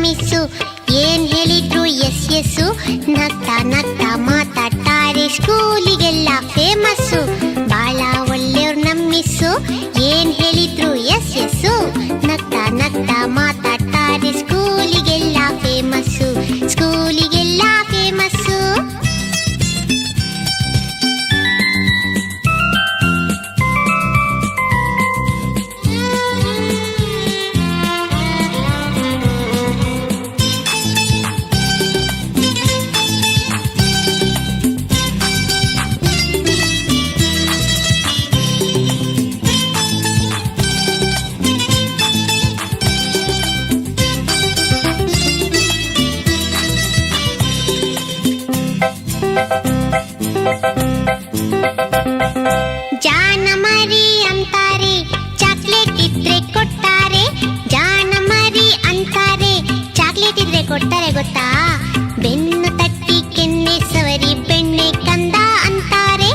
ನಮ್ಮಿಸು, ಏನ್ ಹೇಳಿದ್ರು S S. ನಗ್ತಾ ನಗ್ತಾ ಮಾತಾಡ್ತಾರೆ, ಸ್ಕೂಲಿಗೆಲ್ಲ ಫೇಮಸ್ಸು. ಬಾಳ ಒಳ್ಳೆಯವ್ರು ನಮ್ಮಿಸ್ಸು, ಏನ್ ಹೇಳಿದ್ರು ಎಸ್ ಎಸ್ಸು. ನಗ್ತಾ ನಗ್ತಾ ಮಾತಾಡ್ತಾರೆ, ಸ್ಕೂಲಿಗೆಲ್ಲ ಫೇಮಸ್ಸು, ಸ್ಕೂಲಿಗೆಲ್ಲ ಫೇಮಸ್ಸು. ಜಾನ ಮರಿ ಅಂತಾರೆ, ಚಾಕ್ಲೇಟ್ ಇದ್ರೆ ಕೊಡ್ತಾರೆ. ಜಾನ ಮರಿ ಅಂತಾರೆ, ಚಾಕ್ಲೇಟ್ ಇದ್ರೆ ಕೊಡ್ತಾರೆ ಗೊತ್ತಾ. ಬೆನ್ನು ತಟ್ಟಿ ಕೆನ್ನೆ ಸವರಿ ಬೆಣ್ಣೆ ಕಂದ ಅಂತಾರೆ.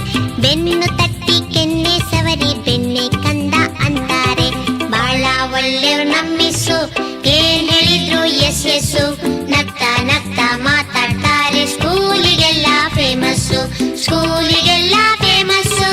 ಬೆನ್ನು ತಟ್ಟಿ ಕೆನ್ನೆ ಸವರಿ ಬೆಣ್ಣೆ ಕಂದ ಅಂತಾರೆ. ಬಾಳ ಒಳ್ಳೆಯವ್ರು ನಮ್ಮಿಸು, ಏನ್ ಹೇಳಿದ್ರು ಎಸ್ ಎಸ್ಸು. ನಗ್ತಾ ನಗ್ತಾ ಮಾತಾಡ್ತಾರೆ, ಸ್ಕೂಲಿಗೆಲ್ಲ ಫೇಮಸ್ಸು, ಸ್ಕೂಲಿಗೆಲ್ಲ ಫೇಮಸ್ಸು.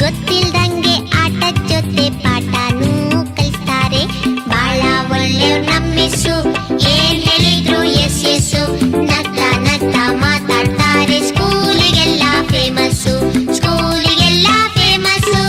ಗೊತ್ತಿಲ್ದಂಗೆ ಆಟದ ಜೊತೆ ಪಾಠನೂ ಕಲಿಸ್ತಾರೆ. ಬಾಳ ಒಳ್ಳೆಯವ್ರು ನಮ್ಮಿಸು, ಏನ್ ಹೇಳಿದ್ರು ಎಸ್ ಎಸ್ಸು. ನಗ್ತಾ ನಗ್ತಾ ಮಾತಾಡ್ತಾರೆ, ಸ್ಕೂಲಿಗೆಲ್ಲ ಫೇಮಸ್ಸು, ಸ್ಕೂಲಿಗೆಲ್ಲ ಫೇಮಸ್ಸು.